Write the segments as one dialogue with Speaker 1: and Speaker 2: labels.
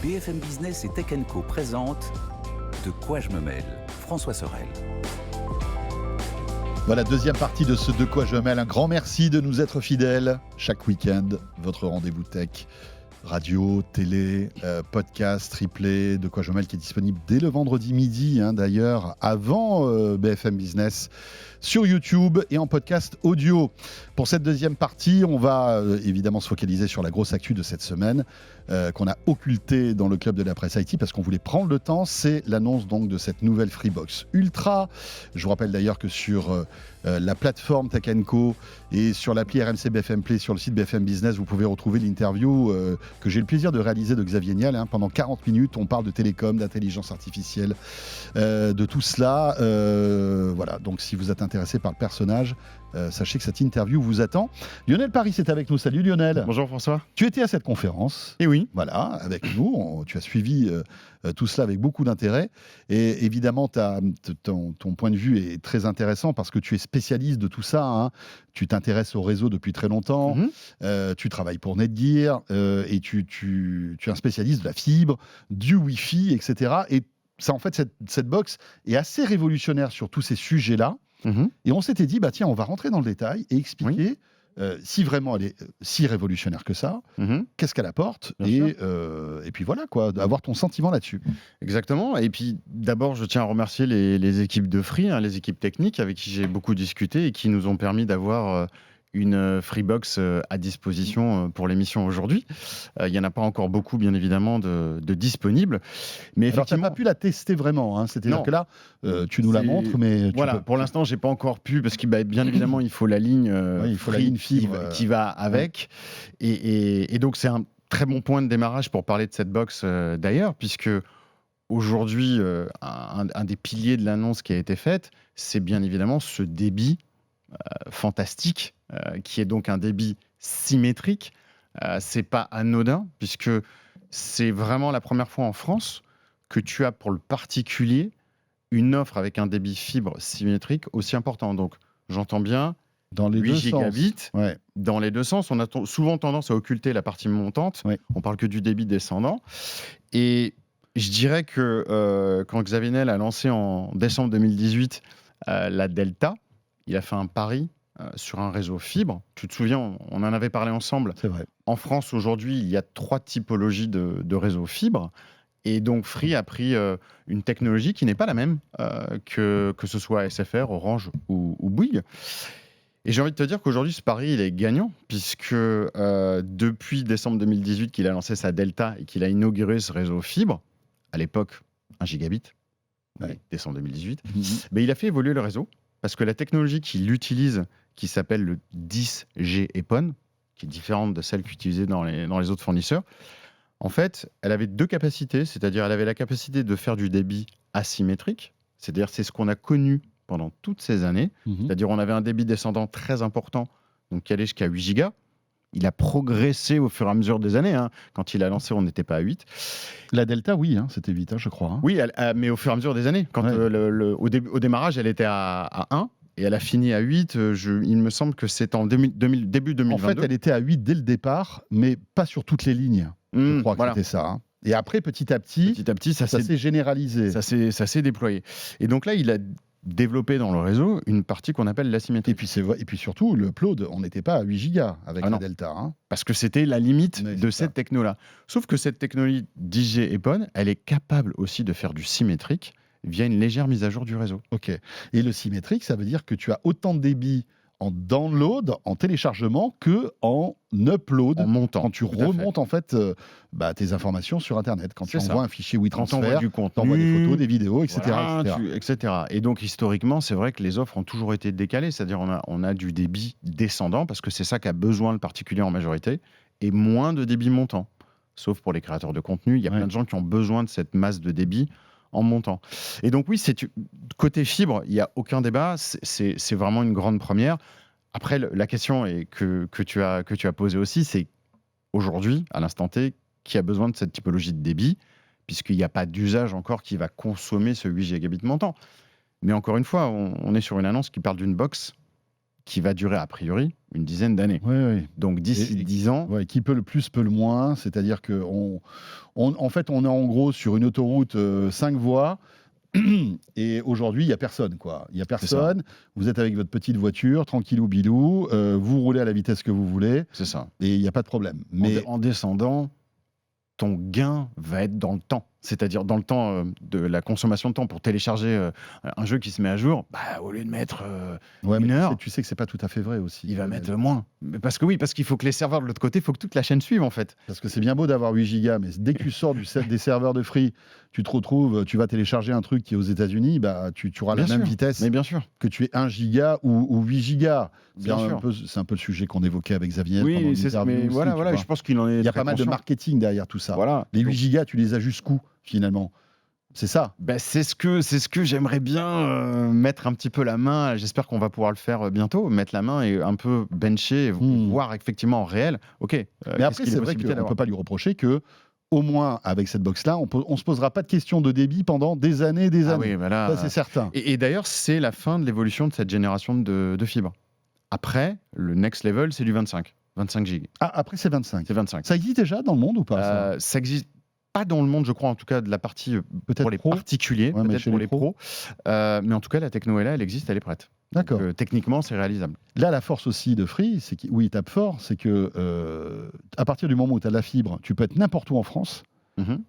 Speaker 1: BFM Business et Tech Co présente De quoi je me mêle, François Sorel.
Speaker 2: Voilà, deuxième partie de ce De quoi je me mêle. Un grand merci de nous être fidèles. Chaque week-end, votre rendez-vous tech, radio, télé, podcast, replay, De quoi je me mêle qui est disponible dès le vendredi midi, d'ailleurs, avant BFM Business, sur YouTube et en podcast audio. Pour cette deuxième partie, on va évidemment se focaliser sur la grosse actu de cette semaine qu'on a occultée dans le club de la presse IT parce qu'on voulait prendre le temps. C'est l'annonce donc de cette nouvelle Freebox Ultra. Je vous rappelle d'ailleurs que sur la plateforme Tech Co et sur l'appli RMC BFM Play, sur le site BFM Business, vous pouvez retrouver l'interview que j'ai le plaisir de réaliser de Xavier Niel. Pendant 40 minutes, on parle de télécom, d'intelligence artificielle, de tout cela. Voilà, donc si vous êtes intéressé par le personnage, sachez que cette interview vous attend. Lionel Paris est avec nous. Salut Lionel.
Speaker 3: Bonjour François.
Speaker 2: Tu étais à cette conférence.
Speaker 3: Et oui.
Speaker 2: Voilà, avec nous. Tu as suivi tout cela avec beaucoup d'intérêt. Et évidemment, ton point de vue est très intéressant parce que tu es spécialiste de tout ça. Tu t'intéresses au réseau depuis très longtemps. Tu travailles pour Netgear et tu es un spécialiste de la fibre, du Wi-Fi, etc. Et ça, en fait, cette box est assez révolutionnaire sur tous ces sujets-là. Et on s'était dit, tiens, on va rentrer dans le détail et expliquer si vraiment elle est si révolutionnaire que ça, qu'est-ce qu'elle apporte, et puis voilà, quoi, avoir ton sentiment là-dessus.
Speaker 3: Exactement. Et puis d'abord, je tiens à remercier les équipes de Free, les équipes techniques avec qui j'ai beaucoup discuté et qui nous ont permis d'avoir une Freebox à disposition pour l'émission aujourd'hui. Il n'y en a pas encore beaucoup, bien évidemment, de disponibles. Mais
Speaker 2: alors, tu n'as
Speaker 3: effectivement,
Speaker 2: pas pu la tester vraiment. C'est-à-dire que là, tu nous la montres, mais...
Speaker 3: Voilà, pour l'instant, je n'ai pas encore pu, parce que bien évidemment, il faut la ligne,
Speaker 2: il faut la ligne fibre
Speaker 3: qui va avec. Et donc, c'est un très bon point de démarrage pour parler de cette box d'ailleurs, puisque aujourd'hui, un des piliers de l'annonce qui a été faite, c'est bien évidemment ce débit fantastique, qui est donc un débit symétrique. C'est pas anodin, puisque c'est vraiment la première fois en France que tu as pour le particulier une offre avec un débit fibre symétrique aussi important. Donc j'entends bien
Speaker 2: dans les
Speaker 3: 8
Speaker 2: deux
Speaker 3: gigabits
Speaker 2: sens.
Speaker 3: Dans les deux sens. On a souvent tendance à occulter la partie montante. On parle que du débit descendant. Et je dirais que quand Xavier Niel a lancé en décembre 2018 la Delta, il a fait un pari sur un réseau fibre. Tu te souviens, on en avait parlé ensemble.
Speaker 2: C'est vrai.
Speaker 3: En France, aujourd'hui, il y a 3 typologies de réseaux fibres. Et donc, Free a pris une technologie qui n'est pas la même que ce soit SFR, Orange ou Bouygues. Et j'ai envie de te dire qu'aujourd'hui, ce pari, il est gagnant, puisque depuis décembre 2018 qu'il a lancé sa Delta et qu'il a inauguré ce réseau fibre, à l'époque, 1 gigabit, décembre 2018, il a fait évoluer le réseau. Parce que la technologie qu'il utilise, qui s'appelle le 10G EPON, qui est différente de celle qu'utilisait dans les autres fournisseurs, en fait, elle avait 2 capacités, c'est-à-dire elle avait la capacité de faire du débit asymétrique, c'est-à-dire c'est ce qu'on a connu pendant toutes ces années, c'est-à-dire on avait un débit descendant très important, donc qui allait jusqu'à 8 gigas. Il a progressé au fur et à mesure des années. Quand il a lancé, on n'était pas à 8.
Speaker 2: La Delta, oui, c'était 8, je crois.
Speaker 3: Oui, mais au fur et à mesure des années. Quand, au démarrage, elle était à 1 et elle a fini à 8. Il me semble que c'est en début 2022.
Speaker 2: En fait, elle était à 8 dès le départ, mais pas sur toutes les lignes. Je crois que c'était ça. Et après, petit à petit ça s'est généralisé.
Speaker 3: Ça s'est déployé. Et donc là, il a développer dans le réseau une partie qu'on appelle l'asymétrie.
Speaker 2: Et puis surtout, le upload, on n'était pas à 8 gigas avec la Delta.
Speaker 3: Parce que c'était la limite de cette techno-là. Sauf que cette technologie 10G EPON, elle est capable aussi de faire du symétrique via une légère mise à jour du réseau.
Speaker 2: Ok. Et le symétrique, ça veut dire que tu as autant de débit en download, en téléchargement, que en upload,
Speaker 3: en montant.
Speaker 2: Quand tu remontes en fait tes informations sur Internet, quand tu envoies un fichier WeTransfer,
Speaker 3: du contenu,
Speaker 2: t'envoies des photos, des vidéos, etc.
Speaker 3: Voilà, etc. Et donc historiquement, c'est vrai que les offres ont toujours été décalées, c'est-à-dire on a du débit descendant parce que c'est ça qu'a besoin le particulier en majorité, et moins de débit montant. Sauf pour les créateurs de contenu, il y a plein de gens qui ont besoin de cette masse de débit en montant. Et donc oui, côté fibre, il n'y a aucun débat, c'est vraiment une grande première. Après, la question que tu as posée aussi, c'est aujourd'hui, à l'instant T, qui a besoin de cette typologie de débit, puisqu'il n'y a pas d'usage encore qui va consommer ce 8 gigabits montant. Mais encore une fois, on est sur une annonce qui parle d'une box qui va durer a priori une dizaine d'années.
Speaker 2: Oui.
Speaker 3: Donc d'ici 10 ans,
Speaker 2: Ouais, qui peut le plus, peut le moins. C'est-à-dire en fait, on est en gros sur une autoroute 5 voies. Et aujourd'hui, il n'y a personne, quoi. Il n'y a personne. Vous êtes avec votre petite voiture, tranquillou bilou. Vous roulez à la vitesse que vous voulez.
Speaker 3: c'est ça.
Speaker 2: Et il n'y a pas de problème. Mais
Speaker 3: En descendant, ton gain va être dans le temps. C'est-à-dire dans le temps de la consommation de temps pour télécharger un jeu qui se met à jour, au lieu de mettre
Speaker 2: ouais,
Speaker 3: une
Speaker 2: mais
Speaker 3: heure,
Speaker 2: tu sais que c'est pas tout à fait vrai aussi.
Speaker 3: il va mettre moins. Mais parce qu'il faut que les serveurs de l'autre côté, il faut que toute la chaîne suive en fait.
Speaker 2: Parce que c'est bien beau d'avoir 8 gigas, mais dès que tu sors des serveurs de Free, tu te retrouves, tu vas télécharger un truc qui est aux États-Unis, tu auras la
Speaker 3: Bien
Speaker 2: même
Speaker 3: sûr.
Speaker 2: vitesse
Speaker 3: Mais bien sûr.
Speaker 2: que tu es 1 giga ou 8 gigas.
Speaker 3: Bien sûr.
Speaker 2: C'est un peu le sujet qu'on évoquait avec Xavier pendant
Speaker 3: Oui, c'est ça.
Speaker 2: l'interview
Speaker 3: Mais
Speaker 2: aussi,
Speaker 3: voilà,
Speaker 2: tu vois.
Speaker 3: je pense qu'il en est.
Speaker 2: Il y a
Speaker 3: très
Speaker 2: pas mal de
Speaker 3: conscient.
Speaker 2: marketing derrière tout ça.
Speaker 3: Voilà.
Speaker 2: Les 8
Speaker 3: Donc,
Speaker 2: gigas, tu les as jusqu'où finalement? C'est ça.
Speaker 3: c'est ce que j'aimerais bien mettre un petit peu la main. J'espère qu'on va pouvoir le faire bientôt. Mettre la main et un peu bencher, voir effectivement en réel. Ok.
Speaker 2: Mais après, c'est vrai qu'on ne peut pas lui reprocher que, au moins avec cette box-là, on ne se posera pas de questions de débit pendant des années et des années.
Speaker 3: Oui, voilà.
Speaker 2: Ça, c'est certain.
Speaker 3: Et d'ailleurs, c'est la fin de l'évolution de cette génération de fibres. Après, le next level, c'est du 25 gigs.
Speaker 2: Ah, après, c'est 25.
Speaker 3: C'est 25.
Speaker 2: Ça existe déjà dans le monde ou pas ça
Speaker 3: Ça existe pas dans le monde, je crois, en tout cas de la partie
Speaker 2: Peut-être
Speaker 3: pour les
Speaker 2: pro.
Speaker 3: particuliers,
Speaker 2: Ouais, mais
Speaker 3: peut-être
Speaker 2: chez
Speaker 3: pour
Speaker 2: les
Speaker 3: les pros. Mais en tout cas, la techno est là, elle existe, elle est prête.
Speaker 2: D'accord.
Speaker 3: Donc, techniquement, c'est réalisable.
Speaker 2: Là, la force aussi de Free, c'est où il tape fort, c'est que à partir du moment où tu as de la fibre, tu peux être n'importe où en France,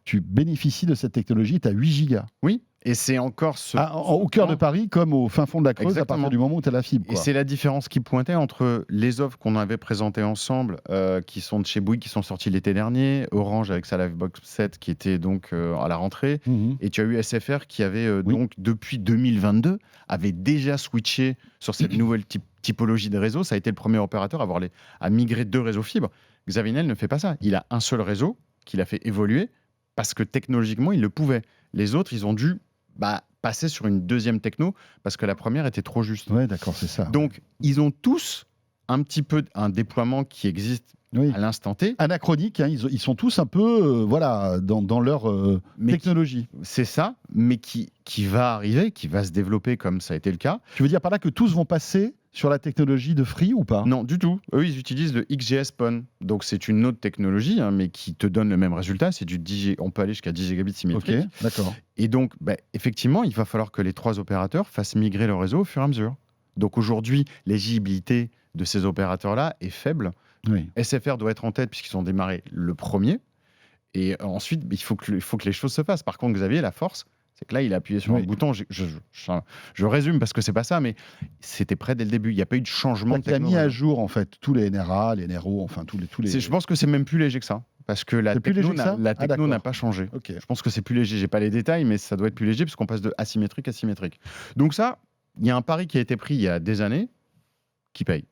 Speaker 2: tu bénéficies de cette technologie, tu as 8 gigas.
Speaker 3: Oui, et c'est encore
Speaker 2: au cœur de Paris, comme au fin fond de la Creuse,
Speaker 3: Exactement.
Speaker 2: à partir du moment où tu as la fibre.
Speaker 3: Et c'est la différence qui pointait entre les offres qu'on avait présentées ensemble, qui sont de chez Bouygues, qui sont sorties l'été dernier, Orange avec sa Livebox 7 qui était donc à la rentrée, et tu as eu SFR qui avait donc depuis 2022 avait déjà switché sur cette nouvelle typologie de réseau. Ça a été le premier opérateur à migrer 2 réseaux fibres. Xavier Niel ne fait pas ça. Il a un seul réseau qu'il a fait évoluer parce que technologiquement, il le pouvait. Les autres, ils ont dû passer sur une deuxième techno parce que la première était trop juste.
Speaker 2: Ouais, d'accord, c'est ça.
Speaker 3: Donc, ils ont tous un petit peu un déploiement qui existe à l'instant T.
Speaker 2: Anachronique, hein, ils sont tous un peu dans leur technologie.
Speaker 3: C'est ça, mais qui va arriver, qui va se développer comme ça a été le cas.
Speaker 2: Tu veux dire par là que tous vont passer sur la technologie de Free ou pas?
Speaker 3: Non, du tout. Eux, ils utilisent le XGS PON. Donc, c'est une autre technologie, mais qui te donne le même résultat. C'est on peut aller jusqu'à 10 gigabits symétriques.
Speaker 2: Ok, d'accord.
Speaker 3: Et donc, effectivement, il va falloir que les 3 opérateurs fassent migrer le réseau au fur et à mesure. Donc, aujourd'hui, l'éligibilité de ces opérateurs-là est faible.
Speaker 2: Oui.
Speaker 3: SFR doit être en tête puisqu'ils ont démarré le premier. Et ensuite, il faut que les choses se fassent. Par contre, Xavier, la force, c'est que là, il a appuyé sur un bouton. Je résume parce que c'est pas ça, mais c'était prêt dès le début. Il n'y a pas eu de changement de technologie.
Speaker 2: Il a mis à jour en fait tous les NRA, les NRO, enfin tous les.
Speaker 3: Je pense que c'est même plus léger que ça. Parce que la techno n'a pas changé.
Speaker 2: Okay.
Speaker 3: Je pense que c'est plus léger. J'ai pas les détails, mais ça doit être plus léger parce qu'on passe de asymétrique à symétrique. Donc ça, il y a un pari qui a été pris il y a des années qui paye.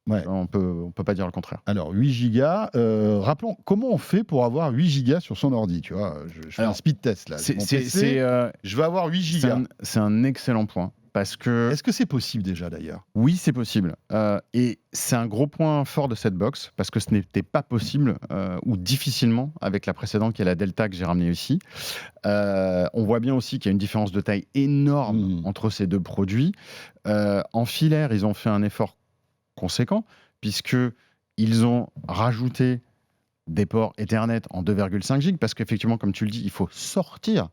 Speaker 2: Ouais.
Speaker 3: On peut pas dire le contraire.
Speaker 2: Alors 8 gigas, rappelons comment on fait pour avoir 8 gigas sur son ordi, tu vois. Je fais un speed test là. Je vais avoir 8 gigas.
Speaker 3: C'est un excellent point. Parce que...
Speaker 2: Est-ce que c'est possible déjà d'ailleurs?
Speaker 3: Oui, c'est possible. Et c'est un gros point fort de cette box, parce que ce n'était pas possible, ou difficilement, avec la précédente qui est la Delta que j'ai ramenée ici. On voit bien aussi qu'il y a une différence de taille énorme entre ces deux produits. En filaire, ils ont fait un effort conséquent, puisqu'ils ont rajouté des ports Ethernet en 2,5 G, parce qu'effectivement, comme tu le dis, il faut sortir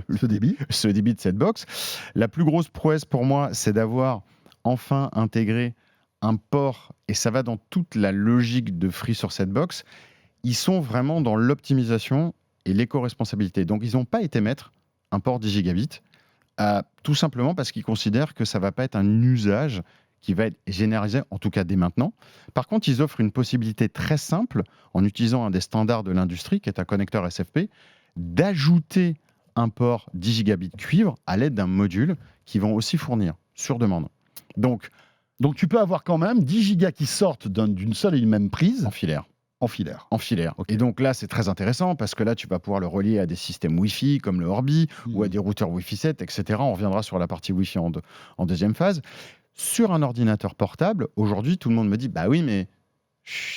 Speaker 3: ce débit de cette box. La plus grosse prouesse pour moi, c'est d'avoir enfin intégré un port, et ça va dans toute la logique de Free sur cette box. Ils sont vraiment dans l'optimisation et l'éco-responsabilité. Donc, ils n'ont pas été mettre un port 10 gigabits, tout simplement parce qu'ils considèrent que ça ne va pas être un usage qui va être généralisé, en tout cas dès maintenant. Par contre, ils offrent une possibilité très simple, en utilisant un des standards de l'industrie, qui est un connecteur SFP, d'ajouter un port 10 gigabits cuivre à l'aide d'un module qu'ils vont aussi fournir sur demande. Donc
Speaker 2: tu peux avoir quand même 10 gigas qui sortent d'une seule et une même prise.
Speaker 3: En filaire.
Speaker 2: Okay.
Speaker 3: Et donc là, c'est très intéressant parce que là, tu vas pouvoir le relier à des systèmes Wi-Fi comme le Orbi ou à des routeurs Wi-Fi 7, etc. On reviendra sur la partie Wi-Fi en deuxième phase. Sur un ordinateur portable, aujourd'hui, tout le monde me dit « Bah oui, mais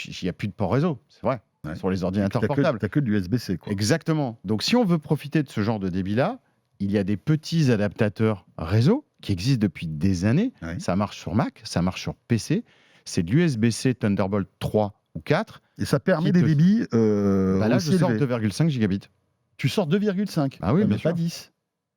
Speaker 3: il n'y a plus de port réseau. » C'est vrai. Ouais. Sur les ordinateurs portables.
Speaker 2: Tu n'as que de l'USB-C.
Speaker 3: Exactement. Donc, si on veut profiter de ce genre de débit-là, il y a des petits adaptateurs réseau qui existe depuis des années.
Speaker 2: Ouais.
Speaker 3: Ça marche sur Mac, ça marche sur PC. C'est de l'USB-C Thunderbolt 3 ou 4.
Speaker 2: Et ça permet
Speaker 3: Qui
Speaker 2: des
Speaker 3: te-
Speaker 2: débits
Speaker 3: Là,
Speaker 2: aussi
Speaker 3: je sors
Speaker 2: élevés.
Speaker 3: 2,5 gigabits.
Speaker 2: Tu sors 2,5.
Speaker 3: Ah oui,
Speaker 2: mais
Speaker 3: bien
Speaker 2: pas
Speaker 3: sûr.
Speaker 2: 10.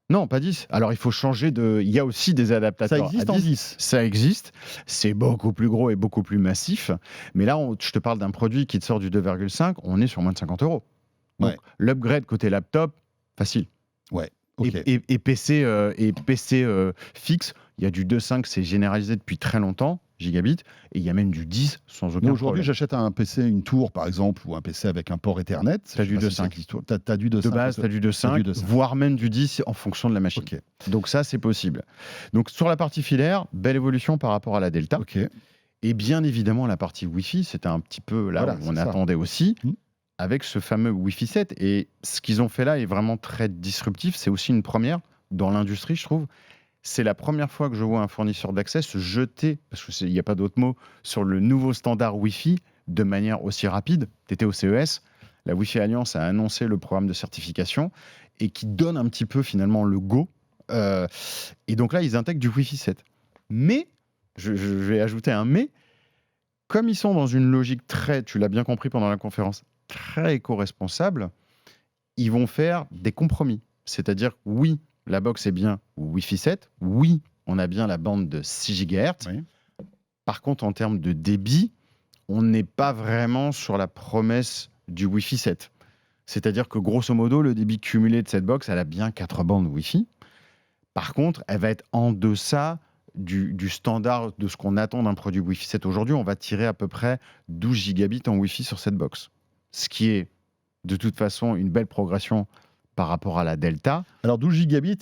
Speaker 3: Non, pas 10. Alors, il faut changer de... Il y a aussi des
Speaker 2: Ça
Speaker 3: adaptateurs
Speaker 2: existe
Speaker 3: à
Speaker 2: en
Speaker 3: 10.
Speaker 2: 10.
Speaker 3: Ça existe. C'est beaucoup plus gros et beaucoup plus massif. Mais là, je te parle d'un produit qui te sort du 2,5. On est sur moins de 50 €. Donc,
Speaker 2: Ouais.
Speaker 3: l'upgrade côté laptop, facile.
Speaker 2: Ouais. Ok.
Speaker 3: Et PC, fixe, il y a du 2,5, c'est généralisé depuis très longtemps, gigabit, et il y a même du 10 sans
Speaker 2: Mais
Speaker 3: aucun
Speaker 2: aujourd'hui,
Speaker 3: problème.
Speaker 2: j'achète un PC, une tour par exemple, ou un PC avec un port Ethernet.
Speaker 3: T'as du 2,5.
Speaker 2: T'as du 2,5.
Speaker 3: De base, tu as du 2,5, voire même du 10 en fonction de la machine.
Speaker 2: Ok.
Speaker 3: Donc ça, c'est possible. Donc sur la partie filaire, belle évolution par rapport à la Delta.
Speaker 2: Ok.
Speaker 3: Et bien évidemment, la partie Wi-Fi, c'était un petit peu là
Speaker 2: Voilà,
Speaker 3: où on
Speaker 2: c'est ça.
Speaker 3: attendait aussi,
Speaker 2: Mm.
Speaker 3: avec ce fameux Wi-Fi 7. Et ce qu'ils ont fait là est vraiment très disruptif. C'est aussi une première dans l'industrie, je trouve. C'est la première fois que je vois un fournisseur d'accès se jeter, parce qu'il n'y a pas d'autre mot, sur le nouveau standard Wi-Fi de manière aussi rapide. Tu étais au CES, la Wi-Fi Alliance a annoncé le programme de certification et qui donne un petit peu finalement le go. Et donc là, ils intègrent du Wi-Fi 7. Mais, je vais ajouter un mais, comme ils sont dans une logique très, tu l'as bien compris pendant la conférence, très éco-responsable, ils vont faire des compromis. C'est-à-dire, oui, la box est bien Wi-Fi 7, oui, on a bien la bande de 6 GHz.
Speaker 2: Oui.
Speaker 3: Par contre, en termes de débit, on n'est pas vraiment sur la promesse du Wi-Fi 7. C'est-à-dire que grosso modo, le débit cumulé de cette box, elle a bien 4 bandes Wi-Fi. Par contre, elle va être en deçà du standard de ce qu'on attend d'un produit Wi-Fi 7 aujourd'hui. On va tirer à peu près 12 gigabits en Wi-Fi sur cette box. Ce qui est de toute façon une belle progression par rapport à la Delta.
Speaker 2: Alors 12 gigabits,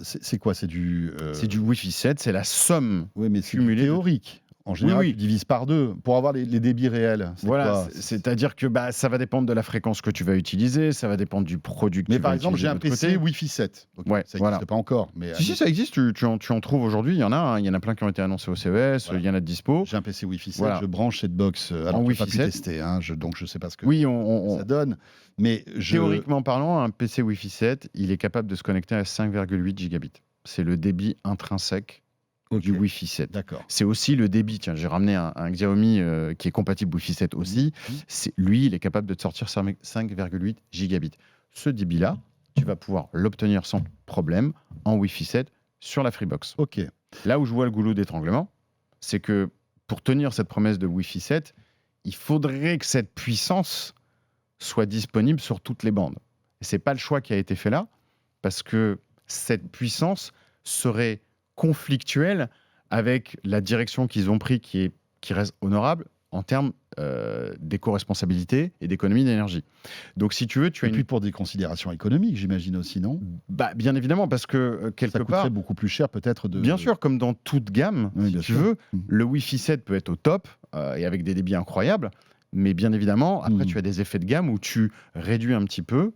Speaker 2: c'est quoi? C'est du.
Speaker 3: C'est du Wi-Fi 7, c'est la somme.
Speaker 2: Oui, mais c'est
Speaker 3: cumulé de-
Speaker 2: théorique. En général,
Speaker 3: Oui, oui.
Speaker 2: tu divises par 2 pour avoir les débits réels. C'est
Speaker 3: Voilà,
Speaker 2: quoi?
Speaker 3: c'est-à-dire que ça va dépendre de la fréquence que tu vas utiliser, ça va dépendre du produit que
Speaker 2: Mais
Speaker 3: tu
Speaker 2: par
Speaker 3: vas
Speaker 2: exemple, j'ai
Speaker 3: utiliser
Speaker 2: un
Speaker 3: de l'autre
Speaker 2: PC
Speaker 3: côté.
Speaker 2: Wi-Fi 7. Ok,
Speaker 3: Ouais,
Speaker 2: ça n'existe
Speaker 3: voilà.
Speaker 2: pas encore. Mais
Speaker 3: Si, ça existe, tu en trouves aujourd'hui, il y en a, hein, il y en a plein qui ont été annoncés au CES,
Speaker 2: Voilà.
Speaker 3: il y en a de dispo.
Speaker 2: j'ai un PC Wi-Fi 7,
Speaker 3: Voilà.
Speaker 2: je branche cette box. Alors,
Speaker 3: En
Speaker 2: je n'ai pas
Speaker 3: Wi-Fi
Speaker 2: pu
Speaker 3: 7.
Speaker 2: tester, hein, donc je ne sais pas ce que
Speaker 3: Oui,
Speaker 2: ça donne. Mais
Speaker 3: théoriquement parlant, un PC Wi-Fi 7, il est capable de se connecter à 5,8 gigabits. C'est le débit intrinsèque
Speaker 2: Ok,
Speaker 3: du Wi-Fi 7.
Speaker 2: d'accord.
Speaker 3: C'est aussi le débit. Tiens, j'ai ramené un Xiaomi qui est compatible Wi-Fi 7 aussi. Lui, il est capable de te sortir 5,8 gigabits. Ce débit-là, tu vas pouvoir l'obtenir sans problème en Wi-Fi 7 sur la Freebox.
Speaker 2: Ok.
Speaker 3: Là où je vois le goulot d'étranglement, c'est que pour tenir cette promesse de Wi-Fi 7, il faudrait que cette puissance soit disponible sur toutes les bandes. Et ce n'est pas le choix qui a été fait là, parce que cette puissance serait conflictuelle avec la direction qu'ils ont pris qui reste honorable en termes d'éco-responsabilité et d'économie d'énergie. Donc si tu veux, tu as
Speaker 2: Et puis pour des considérations économiques, j'imagine aussi, non?
Speaker 3: bien évidemment, parce que quelque
Speaker 2: Ça coûterait
Speaker 3: part,
Speaker 2: beaucoup plus cher peut-être de.
Speaker 3: bien sûr, comme dans toute gamme,
Speaker 2: Oui,
Speaker 3: si
Speaker 2: bien
Speaker 3: tu
Speaker 2: sûr.
Speaker 3: veux,
Speaker 2: Mhm.
Speaker 3: le Wi-Fi 7 peut être au top et avec des débits incroyables, mais bien évidemment, après,
Speaker 2: Mhm.
Speaker 3: tu as des effets de gamme où tu réduis un petit peu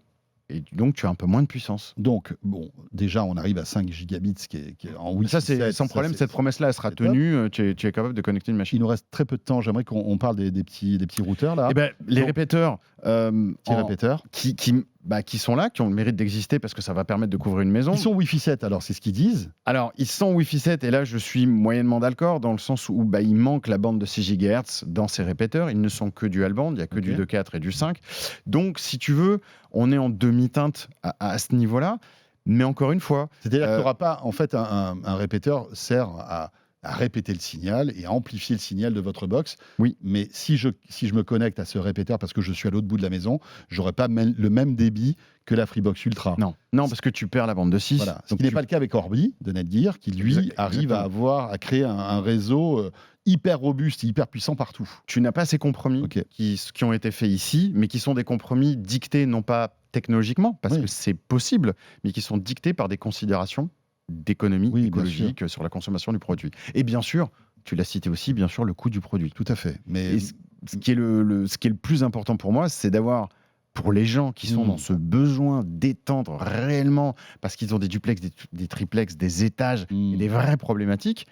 Speaker 3: et donc tu as un peu moins de puissance.
Speaker 2: Donc, bon, déjà, on arrive à 5 gigabits, qui est en Wi-Fi
Speaker 3: Ça, c'est
Speaker 2: 7,
Speaker 3: sans
Speaker 2: ça,
Speaker 3: problème,
Speaker 2: c'est-
Speaker 3: cette promesse-là, elle sera
Speaker 2: c'est top.
Speaker 3: tenue, tu es capable de connecter une
Speaker 2: Il
Speaker 3: machine.
Speaker 2: nous reste très peu de temps. J'aimerais qu'on parle des petits routeurs là.
Speaker 3: Eh ben, les
Speaker 2: Donc,
Speaker 3: répéteurs
Speaker 2: Petits répéteurs.
Speaker 3: qui sont là, qui ont le mérite d'exister parce que ça va permettre de couvrir une maison.
Speaker 2: Ils sont Wi-Fi 7, alors c'est ce qu'ils disent.
Speaker 3: Alors, ils sont Wi-Fi 7, et là, je suis moyennement d'accord, dans le sens où il manque la bande de 6 GHz dans ces répéteurs. Ils ne sont que dual band, il n'y a que
Speaker 2: Ok.
Speaker 3: du 2.4 et du 5. Donc, si tu veux, on est en demi-teinte à ce niveau-là. Mais encore une fois,
Speaker 2: C'est-à-dire que tu n'auras pas, en fait, un répéteur sert à répéter le signal et à amplifier le signal de votre box.
Speaker 3: Oui.
Speaker 2: Mais si je me connecte à ce répéteur parce que je suis à l'autre bout de la maison, j'aurai pas le même débit que la Freebox Ultra.
Speaker 3: non, parce que tu perds la bande de 6.
Speaker 2: Voilà. Ce
Speaker 3: Donc
Speaker 2: qui n'est
Speaker 3: tu-
Speaker 2: pas le cas avec Orbi de Netgear, qui lui arrive
Speaker 3: Exactement.
Speaker 2: à créer un réseau hyper robuste, hyper puissant partout.
Speaker 3: Tu n'as pas ces compromis
Speaker 2: Ok.
Speaker 3: qui ont été faits ici, mais qui sont des compromis dictés non pas technologiquement, parce
Speaker 2: Oui.
Speaker 3: que c'est possible, mais qui sont dictés par des considérations d'économie
Speaker 2: Oui, bien
Speaker 3: écologique sur la consommation du produit. Et bien sûr, tu l'as cité aussi, bien sûr, le coût du produit.
Speaker 2: Tout à fait. Mais
Speaker 3: Et ce qui est le plus important pour moi, c'est d'avoir, pour les gens qui sont dans ce besoin d'étendre réellement, parce qu'ils ont des duplex, des triplex, des étages, et des vraies problématiques,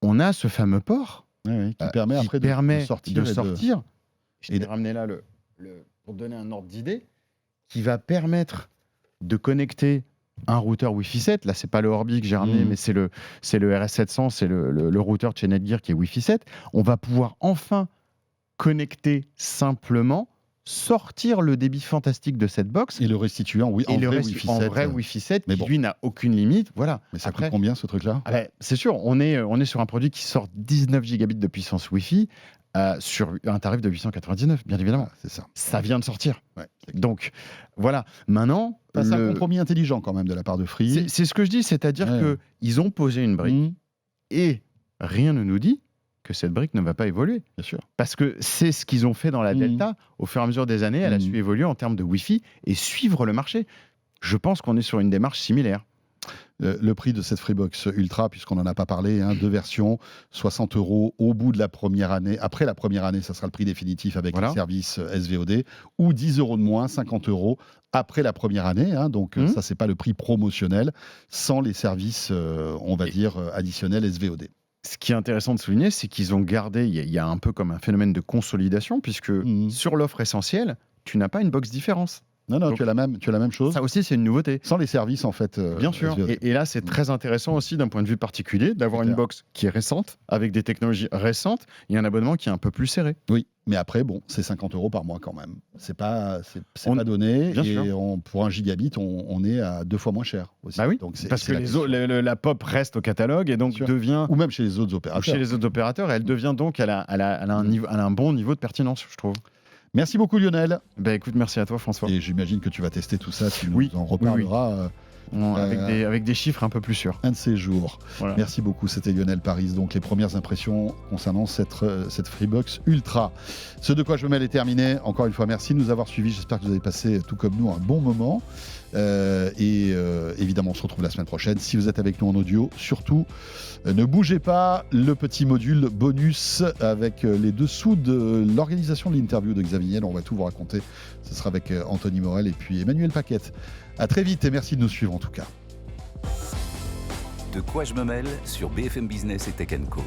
Speaker 3: on a ce fameux port
Speaker 2: qui permet
Speaker 3: qui
Speaker 2: après
Speaker 3: permet
Speaker 2: de sortir.
Speaker 3: de
Speaker 2: et
Speaker 3: sortir. Je
Speaker 2: et
Speaker 3: t'ai ramené là pour te donner un ordre d'idée, qui va permettre de connecter un routeur Wi-Fi 7. Là, c'est pas le Orbi que j'ai ramené, mais c'est le RS700, c'est le routeur de chez Netgear qui est Wi-Fi 7. On va pouvoir enfin connecter simplement, sortir le débit fantastique de cette box
Speaker 2: Et le restituer en,
Speaker 3: vrai Wi-Fi 7 qui, lui, n'a aucune limite. Voilà.
Speaker 2: Mais ça coûte combien, ce truc-là ?
Speaker 3: C'est sûr, on est sur un produit qui sort 19 gigabits de puissance Wi-Fi sur un tarif de 899, bien évidemment.
Speaker 2: C'est ça.
Speaker 3: Ça vient de sortir. Ouais, donc, voilà. Maintenant...
Speaker 2: C'est un compromis intelligent, quand même, de la part de Free.
Speaker 3: C'est ce que je dis, c'est-à-dire qu'ils ont posé une brique et rien ne nous dit que cette brique ne va pas évoluer.
Speaker 2: Bien sûr.
Speaker 3: Parce que c'est ce qu'ils ont fait dans la Delta. Au fur et à mesure des années, elle a su évoluer en termes de Wi-Fi et suivre le marché. Je pense qu'on est sur une démarche similaire.
Speaker 2: Le prix de cette Freebox Ultra, puisqu'on n'en a pas parlé, 2 versions, 60 € au bout de la première année. Après la première année, ça sera le prix définitif avec les services SVOD, ou 10 € de moins, 50 € après la première année. Donc ça, c'est pas le prix promotionnel, sans les services, on va dire, additionnels SVOD.
Speaker 3: Ce qui est intéressant de souligner, c'est qu'ils ont gardé, il y a un peu comme un phénomène de consolidation, puisque sur l'offre essentielle, tu n'as pas une box différence.
Speaker 2: Non, donc, tu as la même chose.
Speaker 3: Ça aussi, c'est une nouveauté.
Speaker 2: Sans les services, en fait.
Speaker 3: Bien sûr. Et là, c'est très intéressant aussi d'un point de vue particulier d'avoir une box qui est récente, avec des technologies récentes, et un abonnement qui est un peu plus serré.
Speaker 2: Oui, mais après, bon, c'est 50 € par mois quand même. C'est pas donné.
Speaker 3: Bien
Speaker 2: et
Speaker 3: sûr.
Speaker 2: Pour 1 gigabit, on est à 2 fois moins cher aussi.
Speaker 3: Bah oui,
Speaker 2: donc
Speaker 3: parce que la POP reste au catalogue et donc devient...
Speaker 2: Ou même chez les autres opérateurs.
Speaker 3: Chez les autres opérateurs, elle devient donc, elle a un bon niveau de pertinence, je trouve.
Speaker 2: Merci beaucoup Lionel.
Speaker 3: Écoute, merci à toi François.
Speaker 2: Et j'imagine que tu vas tester tout ça, tu nous en reparleras.
Speaker 3: Avec des chiffres un peu plus sûrs.
Speaker 2: Un de ces jours.
Speaker 3: Voilà.
Speaker 2: Merci beaucoup, c'était Lionel Paris. Donc les premières impressions concernant cette Freebox Ultra. Ce de quoi je me mêle est terminé. Encore une fois, merci de nous avoir suivis. J'espère que vous avez passé, tout comme nous, un bon moment. Évidemment, on se retrouve la semaine prochaine. Si vous êtes avec nous en audio, surtout, ne bougez pas. Le petit module bonus avec les dessous de l'organisation de l'interview de Xavier Niel. On va tout vous raconter. Ce sera avec Anthony Morel et puis Emmanuel Paquette. À très vite et merci de nous suivre en tout cas.
Speaker 1: De quoi je me mêle sur BFM Business et Tech & Co.